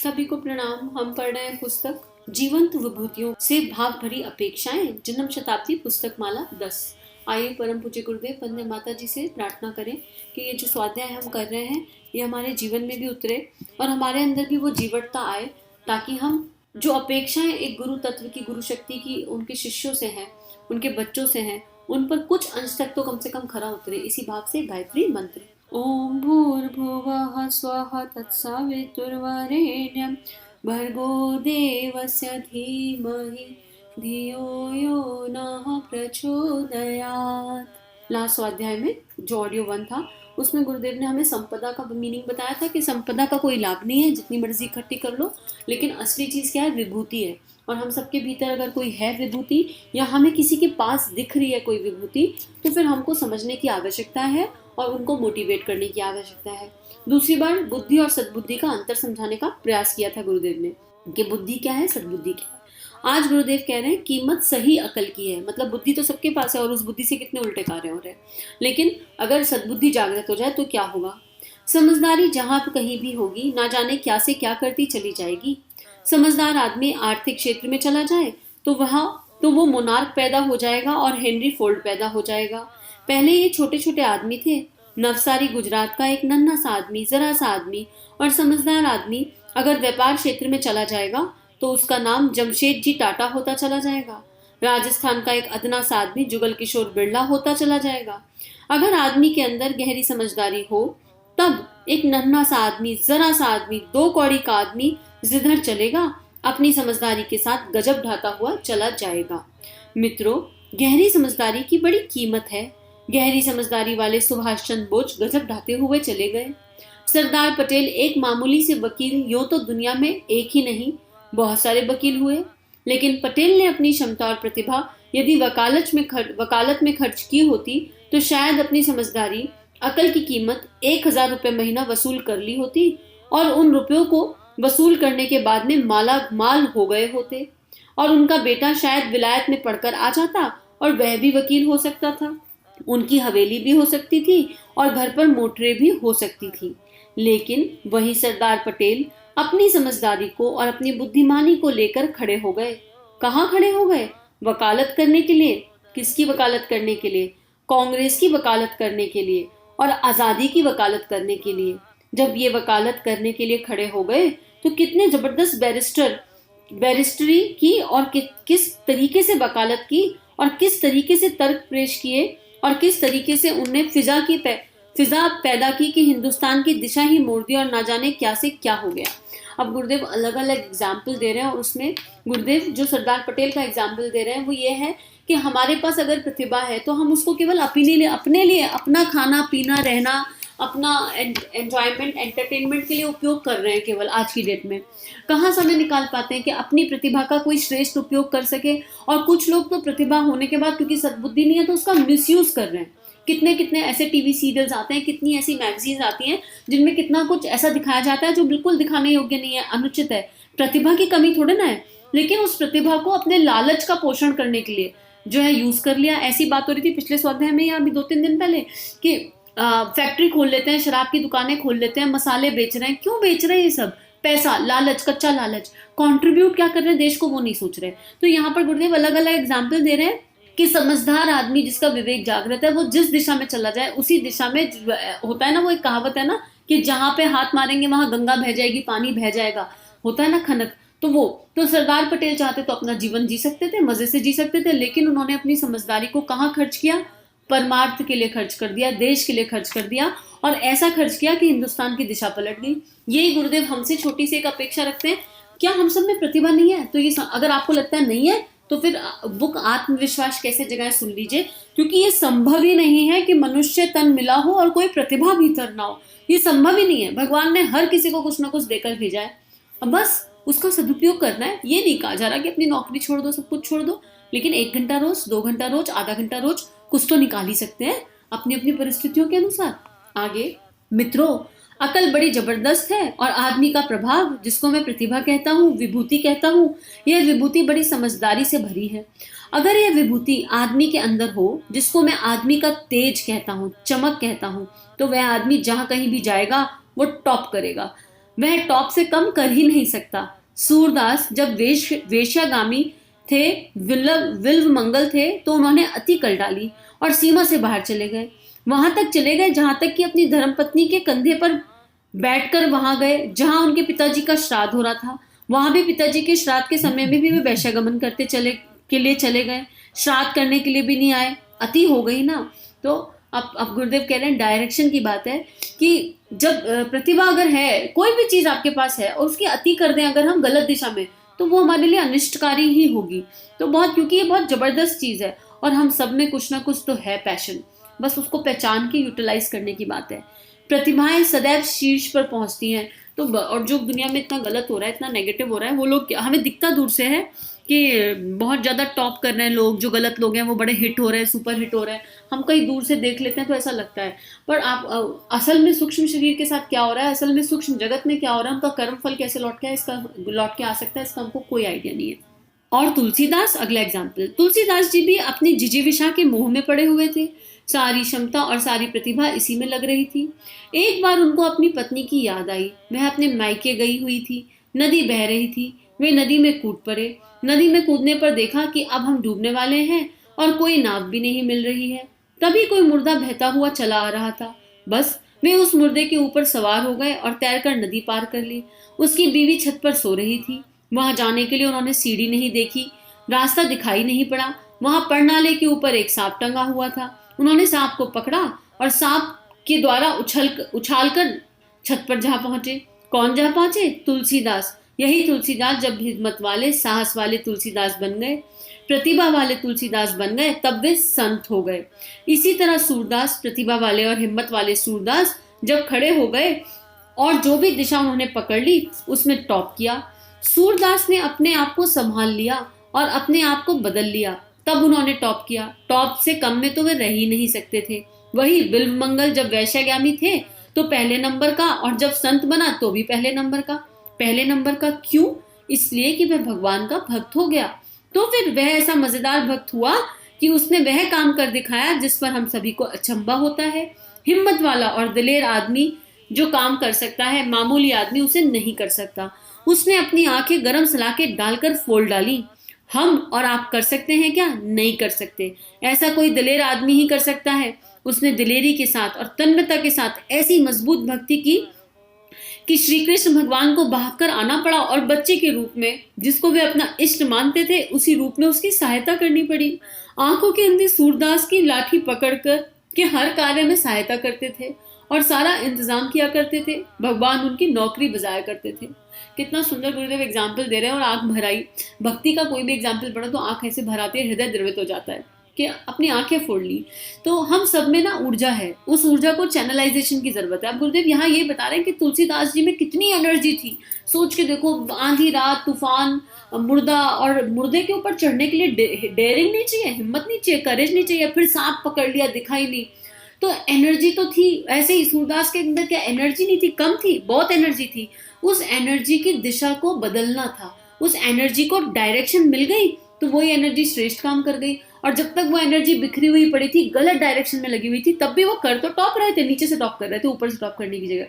सभी को प्रणाम। हम पढ़ रहे हैं पुस्तक जीवंत विभूतियों से भाव भरी अपेक्षाएं, जन्म शताब्दी पुस्तक माला 10। आइए परम पूज्य गुरुदेव वंदे माता जी से प्रार्थना करें कि ये जो स्वाध्याय हम कर रहे हैं ये हमारे जीवन में भी उतरे और हमारे अंदर भी वो जीवटता आए, ताकि हम जो अपेक्षाएं एक गुरु तत्व की, गुरु शक्ति की, उनके शिष्यों से हैं, उनके बच्चों से हैं, उन पर कुछ अंश तक तो कम से कम खरा उतरे। इसी भाव से गायत्री मंत्र। ओम भूर्भुवः स्वः तत्सवितुर्वरेण्यं भर्गो देवस्य धीमहि धियो यो नः प्रचोदयात्। लास्ट स्वाध्याय में जो ऑडियो 1 था उसमें गुरुदेव ने हमें संपदा का मीनिंग बताया था कि संपदा का कोई लाभ नहीं है, जितनी मर्जी इकट्ठी कर लो, लेकिन असली चीज क्या है? विभूति है। और हम सबके भीतर अगर कोई है विभूति, या हमें किसी के पास दिख रही है कोई विभूति, तो फिर हमको समझने की आवश्यकता है और उनको मोटिवेट करने की आवश्यकता है। दूसरी बार बुद्धि और सद्बुद्धि का अंतर समझाने का प्रयास किया था गुरुदेव ने कि बुद्धि क्या है, सद्बुद्धि क्या है। आज गुरुदेव कह रहे हैं कीमत सही अकल की है। मतलब बुद्धि तो सबके पास है और उस बुद्धि से कितने उल्टे कार्य हो रहे हैं, लेकिन अगर सद्बुद्धि जागृत हो जाए तो क्या होगा? समझदारी जहां कहीं भी होगी, ना जाने क्या से क्या करती चली जाएगी। समझदार आदमी आर्थिक क्षेत्र में चला जाए तो वो मोनार्क पैदा हो जाएगा और हेनरी फोर्ड पैदा हो जाएगा। पहले ये छोटे छोटे आदमी थे। नवसारी गुजरात का एक नन्हा सा आदमी, जरा सा आदमी और समझदार आदमी अगर व्यापार क्षेत्र में चला जाएगा तो उसका नाम जमशेद जी टाटा होता चला जाएगा। राजस्थान का एक अदना सा आदमी जुगल किशोर बिरला होता चला जाएगा। अगर आदमी के अंदर गहरी समझदारी हो तब एक नन्हा सा आदमी, जरा सा आदमी, 2 कौड़ी का आदमी जिधर चलेगा अपनी समझदारी के साथ गजब ढाता हुआ चला जाएगा। मित्रों, गहरी समझदारी की बड़ी कीमत है। गहरी समझदारी वाले सुभाष चंद्र बोस गजब ढाते हुए चले गए। सरदार पटेल एक मामूली से वकील, यूं तो दुनिया में एक ही नहीं बहुत सारे वकील हुए, लेकिन पटेल ने अपनी क्षमता और प्रतिभा यदि वकालत में खर्च की होती तो शायद अपनी समझदारी, अकल की कीमत 1000 रुपये महीना वसूल कर ली होती और उन रुपयों को वसूल करने के बाद में माला माल हो गए होते और उनका बेटा शायद विलायत में पढ़कर आ जाता और वह भी वकील हो सकता था। उनकी हवेली भी हो सकती थी और घर पर मोटरें भी हो सकती थी। लेकिन वही सरदार पटेल अपनी समझदारी को और अपनी बुद्धिमानी को लेकर खड़े हो गए। कहाँ खड़े हो गए? वकालत करने के लिए। किसकी वकालत करने के लिए? कांग्रेस की वकालत करने के लिए और आजादी की वकालत करने के लिए। जब ये वकालत करने के लिए खड़े हो गए तो कितने जबरदस्त बैरिस्टरी की और किस तरीके से वकालत की और किस तरीके से तर्क पेश किए और किस तरीके से उनने फिजा पैदा की कि हिंदुस्तान की दिशा ही मोड़ दी और ना जाने क्या से क्या हो गया। अब गुरुदेव अलग अलग एग्जाम्पल दे रहे हैं और उसमें गुरुदेव जो सरदार पटेल का एग्जाम्पल दे रहे हैं वो ये है कि हमारे पास अगर प्रतिभा है तो हम उसको केवल अपने लिए अपना खाना पीना रहना, अपना एंजॉयमेंट, एंटरटेनमेंट के लिए उपयोग कर रहे हैं केवल आज की डेट में। कहाँ समय निकाल पाते हैं कि अपनी प्रतिभा का कोई श्रेष्ठ उपयोग कर सके। और कुछ लोग तो प्रतिभा होने के बाद क्योंकि सद्बुद्धि नहीं है तो उसका मिसयूज कर रहे हैं। कितने कितने ऐसे टीवी सीरियल्स आते हैं, कितनी ऐसी मैगजीन्स आती हैं जिनमें कितना कुछ ऐसा दिखाया जाता है जो बिल्कुल दिखाने योग्य नहीं है, अनुचित है। प्रतिभा की कमी थोड़े ना है, लेकिन उस प्रतिभा को अपने लालच का पोषण करने के लिए जो है यूज कर लिया। ऐसी बात हो रही थी पिछले स्वाध्याय में या अभी 2-3 दिन पहले कि फैक्ट्री खोल लेते हैं, शराब की दुकानें खोल लेते हैं, मसाले बेच रहे हैं। क्यों बेच रहे हैं ये सब? पैसा, लालच, कच्चा लालच। कंट्रीब्यूट क्या कर रहे हैं देश को वो नहीं सोच रहे। तो यहाँ पर गुरुदेव अलग अलग एग्जाम्पल दे रहे हैं कि समझदार आदमी जिसका विवेक जागृत है वो जिस दिशा में चला जाए उसी दिशा में होता है ना, वो एक कहावत है ना कि जहां पे हाथ मारेंगे वहां गंगा बह जाएगी, पानी बह जाएगा, होता है ना खनक। तो सरदार पटेल चाहते तो अपना जीवन जी सकते थे, मजे से जी सकते थे, लेकिन उन्होंने अपनी समझदारी को कहाँ खर्च किया? परमार्थ के लिए खर्च कर दिया, देश के लिए खर्च कर दिया और ऐसा खर्च किया कि हिंदुस्तान की दिशा पलट गई। यही गुरुदेव हमसे छोटी सी एक अपेक्षा रखते हैं। क्या हम सब में प्रतिभा नहीं है? तो ये अगर आपको लगता है नहीं है तो फिर बुक आत्मविश्वास कैसे जगह सुन लीजिए, क्योंकि ये संभव ही नहीं है कि मनुष्य तन मिला हो और कोई प्रतिभा भीतर ना हो। ये संभव ही नहीं है। भगवान ने हर किसी को कुछ ना कुछ देकर भेजा है, अब बस उसका सदुपयोग करना है। ये नहीं कहा जा रहा कि अपनी नौकरी छोड़ दो, सब कुछ छोड़ दो, लेकिन 1 घंटा रोज, 2 घंटा रोज, आधा घंटा रोज कुछ तो निकाल ही सकते हैं अपनी अपनी परिस्थितियों के अनुसार। आगे मित्रों, अकल बड़ी जबरदस्त है और आदमी का प्रभाव, जिसको मैं प्रतिभा कहता हूँ, विभूति कहता हूँ, यह विभूति बड़ी समझदारी से भरी है। अगर यह विभूति आदमी के अंदर हो, जिसको मैं आदमी का तेज कहता हूँ, चमक कहता हूँ, तो वह आदमी जहां कहीं भी जाएगा वो टॉप करेगा। वह टॉप से कम कर ही नहीं सकता। सूरदास जब वेश्यागामी थे, विल्व मंगल थे, तो उन्होंने अति कर डाली और सीमा से बाहर चले गए। वहां तक चले गए जहां तक कि अपनी धर्मपत्नी के कंधे पर बैठकर वहां गए जहां उनके पिताजी का श्राद्ध हो रहा था। वहां भी पिताजी के श्राद्ध के समय में भी वे वैश्यागमन के लिए चले गए, श्राद्ध करने के लिए भी नहीं आए। अति हो गई ना। तो अब गुरुदेव कह रहे हैं डायरेक्शन की बात है कि जब प्रतिभा अगर है, कोई भी चीज आपके पास है और उसकी अति कर दें अगर हम गलत दिशा में, तो वो हमारे लिए अनिष्टकारी ही होगी। तो बहुत, क्योंकि ये बहुत जबरदस्त चीज है और हम सब में कुछ ना कुछ तो है पैशन, बस उसको पहचान के यूटिलाइज करने की बात है। प्रतिभाएं सदैव शीर्ष पर पहुंचती हैं। तो और जो दुनिया में इतना गलत हो रहा है, इतना नेगेटिव हो रहा है, वो लोग हमें दिखता दूर से है कि बहुत ज़्यादा टॉप कर रहे हैं लोग, जो गलत लोग हैं वो बड़े हिट हो रहे हैं, सुपर हिट हो रहे हैं। हम कहीं दूर से देख लेते हैं तो ऐसा लगता है, पर आप असल में सूक्ष्म शरीर के साथ क्या हो रहा है, असल में सूक्ष्म जगत में क्या हो रहा है, उनका कर्म फल कैसे लौट के आ सकता है, इसका हमको कोई आइडिया नहीं है। और तुलसीदास, अगला एग्जाम्पल, तुलसीदास जी भी अपनी जिजीविषा के मोह में पड़े हुए थे। सारी क्षमता और सारी प्रतिभा इसी में लग रही थी। एक बार उनको अपनी पत्नी की याद आई। वह अपने मायके गई हुई थी, नदी बह रही थी, वे नदी में कूद पड़े। नदी में कूदने पर देखा कि अब हम डूबने वाले हैं और कोई नाव भी नहीं मिल रही है। तभी कोई मुर्दा बहता हुआ चला आ रहा था। बस वे उस मुर्दे के ऊपर सवार हो गए और तैरकर नदी पार कर ली। उसकी बीवी छत पर सो रही थी। वहां जाने के लिए उन्होंने सीढ़ी नहीं देखी, रास्ता दिखाई नहीं पड़ा। वहां परनाले के ऊपर एक सांप टंगा हुआ था। उन्होंने सांप को पकड़ा और सांप के द्वारा उछालकर छत पर जा पहुंचे। कौन जा पहुंचे? तुलसीदास। यही तुलसीदास जब हिम्मत वाले, साहस वाले तुलसीदास बन गए, प्रतिभा वाले तुलसीदास बन गए, तब वे संत हो गए। इसी तरह सूरदास, प्रतिभा वाले और हिम्मत वाले सूरदास जब खड़े हो गए और जो भी दिशा उन्होंने पकड़ ली उसमें टॉप किया। सूरदास ने अपने आप को संभाल लिया और अपने आप को बदल लिया, तब उन्होंने टॉप किया। टॉप से कम में तो वे रह ही नहीं सकते थे। वही बिल्व मंगल जब वैश्यागामी थे तो पहले नंबर का, और जब संत बना तो भी पहले नंबर का। पहले नंबर का क्यों? इसलिए कि वह भगवान का भक्त हो गया। तो फिर वह ऐसा मजेदार भक्त हुआ कि उसने वह काम कर दिखाया जिस पर हम सभी को अचंभा होता है। हिम्मत वाला और दिलेर आदमी जो काम कर सकता है, मामूली आदमी उसे नहीं कर सकता। उसने अपनी आंखें गरम सलाखें डालकर फोल डाली। हम और आप कर सकते हैं क्या? नहीं कर सकते। ऐसा कोई दिलेर आदमी ही कर सकता है। उसने दिलेरी के साथ और तन्मयता के साथ ऐसी मजबूत भक्ति की कि श्री कृष्ण भगवान को भागकर आना पड़ा और बच्चे के रूप में, जिसको वे अपना इष्ट मानते थे, उसी रूप में उसकी सहायता करनी पड़ी। आंखों के अंधे सूरदास की लाठी पकड़कर के हर कार्य में सहायता करते थे और सारा इंतजाम किया करते थे। भगवान उनकी नौकरी बजाया करते थे। कितना सुंदर गुरुदेव एग्जाम्पल दे रहे हैं और आंख भराई। भक्ति का कोई भी एग्जाम्पल पढ़ो तो आंख ऐसे भराती है, हृदय द्रवित हो जाता है कि अपनी आंखें फोड़ ली। तो हम सब में ना ऊर्जा है, उस ऊर्जा को चैनलाइजेशन की जरूरत है। अब गुरुदेव यहाँ ये बता रहे हैं कि तुलसीदास जी में कितनी एनर्जी थी। सोच के देखो, आंधी रात, तूफान, मुर्दा, और मुर्दे के ऊपर चढ़ने के लिए डेयरिंग नहीं चाहिए, हिम्मत नहीं चाहिए, करेज नहीं चाहिए, फिर सांप पकड़ लिया, दिखाई नहीं, तो एनर्जी तो थी। ऐसे ही सूरदास के अंदर क्या एनर्जी नहीं थी? कम थी, बहुत एनर्जी थी। उस एनर्जी की दिशा को बदलना था, उस एनर्जी को डायरेक्शन मिल गई तो वही एनर्जी श्रेष्ठ काम कर गई। और जब तक वो एनर्जी बिखरी हुई पड़ी थी, गलत डायरेक्शन में लगी हुई थी, तब भी वो कर तो टॉप रहे थे, नीचे से टॉप कर रहे थे, ऊपर से टॉप करने की जगह।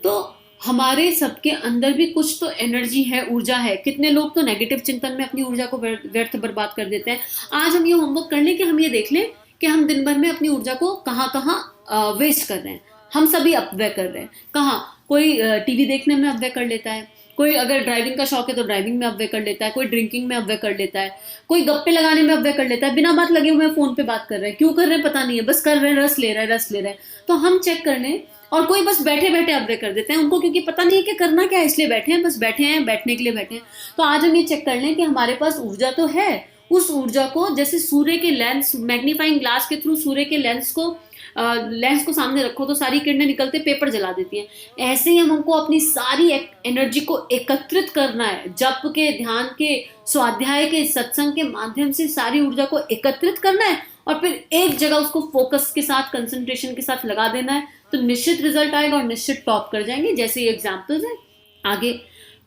तो हमारे सबके अंदर भी कुछ तो एनर्जी है, ऊर्जा है। कितने लोग तो नेगेटिव चिंतन में अपनी ऊर्जा को व्यर्थ बर्बाद कर देते हैं। आज हम ये होमवर्क कर लें कि हम ये देख लें कि हम दिन भर में अपनी ऊर्जा को कहाँ कहाँ वेस्ट कर रहे हैं। हम सभी अपव्यय कर रहे हैं। कहाँ? कोई टीवी देखने में अपव्यय कर लेता है, कोई अगर ड्राइविंग का शौक है तो ड्राइविंग में अपव्यय कर लेता है, कोई ड्रिंकिंग में अपव्यय कर लेता है, कोई गप्पे लगाने में अपव्यय कर लेता है। बिना बात लगे हुए फोन पे बात कर रहे हैं, क्यों कर रहे हैं पता नहीं है, बस कर रहे हैं, रस ले रहे हैं। तो हम चेक कर लें। और कोई बस बैठे बैठे अपव्यय कर देते हैं, उनको क्योंकि पता नहीं है कि करना क्या है, इसलिए बैठे हैं, बस बैठे हैं, बैठने के लिए बैठे हैं। तो आज हम ये चेक कर लें कि हमारे पास ऊर्जा तो है। उस ऊर्जा को जैसे सूर्य के लेंस, मैग्नीफाइंग ग्लास के थ्रू सूर्य के लेंस को सामने रखो तो सारी किरणें निकलते पेपर जला देती हैं। ऐसे ही हमको अपनी सारी एनर्जी को एकत्रित करना है। जप के, ध्यान के, स्वाध्याय के, सत्संग के माध्यम से सारी ऊर्जा को एकत्रित करना है और फिर एक जगह उसको फोकस के साथ, कंसंट्रेशन के साथ लगा देना है। तो निश्चित रिजल्ट आएगा और निश्चित टॉप कर जाएंगे। जैसे ये एग्जाम्पल्स हैं। आगे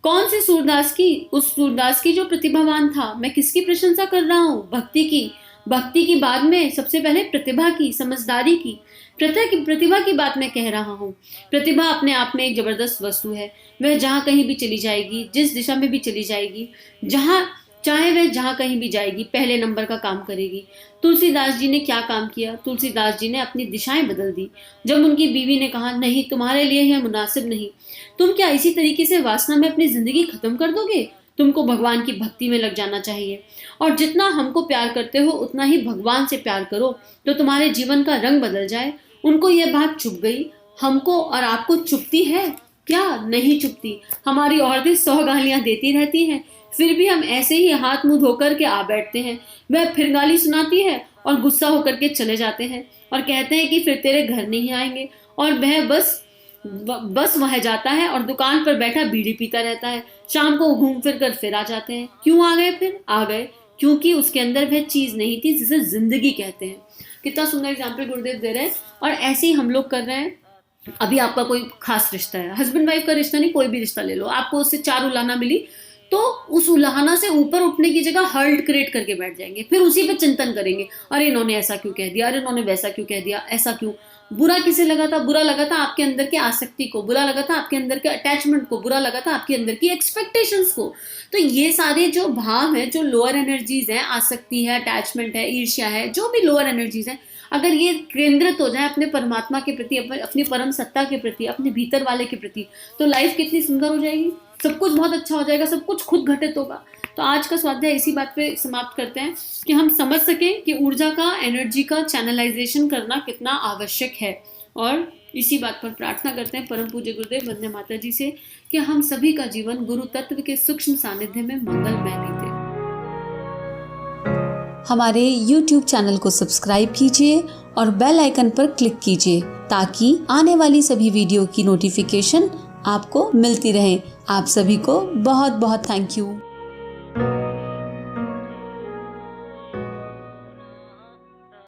कौन से सूरदास की? उस सूरदास की जो प्रतिभावान था। मैं किसकी प्रशंसा कर रहा हूँ? भक्ति की। भक्ति की बाद में सबसे पहले प्रतिभा की, समझदारी की, प्रतिभा की बात मैं कह रहा हूँ। प्रतिभा अपने आप में एक जबरदस्त वस्तु है। वह जहाँ कहीं भी चली जाएगी, जिस दिशा में भी चली जाएगी, जहाँ चाहे वह जहाँ कहीं भी जाएगी, पहले नंबर का काम करेगी। तुलसीदास जी ने क्या काम किया? तुलसीदास जी ने अपनी दिशाएं बदल दी। जब उनकी बीवी ने कहा नहीं, तुम्हारे लिए यह मुनासिब नहीं, तुम क्या इसी तरीके से वासना में अपनी जिंदगी खत्म कर दोगे? तुमको भगवान की भक्ति में लग जाना चाहिए, और जितना हमको प्यार करते हो उतना ही भगवान से प्यार करो, तो तुम्हारे जीवन का रंग बदल जाए। उनको यह बात चुभ गई। हमको और आपको चुभती है क्या? नहीं चुभती। हमारी औरतें 100 गालियां देती रहती हैं, फिर भी हम ऐसे ही हाथ मुंह धोकर के आ बैठते हैं। वह फिर गाली सुनाती है और गुस्सा होकर के चले जाते हैं और कहते हैं कि फिर तेरे घर नहीं आएंगे, और वह बस वह जाता है और दुकान पर बैठा बीड़ी पीता रहता है। शाम को घूम फिर कर फिर आ जाते हैं। क्यों आ गए? फिर आ गए क्योंकि उसके अंदर वह चीज नहीं थी जिसे जिंदगी कहते हैं। कितना सुंदर एग्जाम्पल गुरुदेव दे रहे हैं, और ऐसे ही हम लोग कर रहे हैं। अभी आपका कोई खास रिश्ता है, हस्बैंड वाइफ का रिश्ता नहीं, कोई भी रिश्ता ले लो, आपको उससे 4 उलाहना मिली, तो उस उलाहना से ऊपर उठने की जगह हर्ट क्रिएट करके बैठ जाएंगे। फिर उसी पे चिंतन करेंगे, अरे इन्होंने ऐसा क्यों कह दिया, अरे इन्होंने वैसा क्यों कह दिया, ऐसा क्यों। बुरा किसे लगा था? बुरा लगा था आपके अंदर के आसक्ति को, बुरा लगा था आपके अंदर के अटैचमेंट को, बुरा लगा था आपके अंदर की एक्सपेक्टेशंस को। तो ये सारे जो भाव है, जो लोअर एनर्जीज है, आसक्ति है, अटैचमेंट है, ईर्ष्या है, जो भी लोअर एनर्जीज है, अगर ये केंद्रित हो जाए अपने परमात्मा के प्रति, अपनी परम सत्ता के प्रति, अपने भीतर वाले के प्रति, तो लाइफ कितनी सुंदर हो जाएगी। सब कुछ बहुत अच्छा हो जाएगा, सब कुछ खुद घटित होगा। तो आज का स्वाध्याय इसी बात पे समाप्त करते हैं कि हम समझ सकें कि ऊर्जा का, एनर्जी का चैनलाइजेशन करना कितना आवश्यक है। और इसी बात पर प्रार्थना करते हैं परम पूज्य गुरुदेव वंदे माता जी से कि हम सभी का जीवन गुरु तत्व के सूक्ष्म सानिध्य में मंगलमय बीते। हमारे YouTube चैनल को सब्सक्राइब कीजिए और बेल आइकन पर क्लिक कीजिए ताकि आने वाली सभी वीडियो की नोटिफिकेशन आपको मिलती रहे। आप सभी को बहुत बहुत थैंक यू।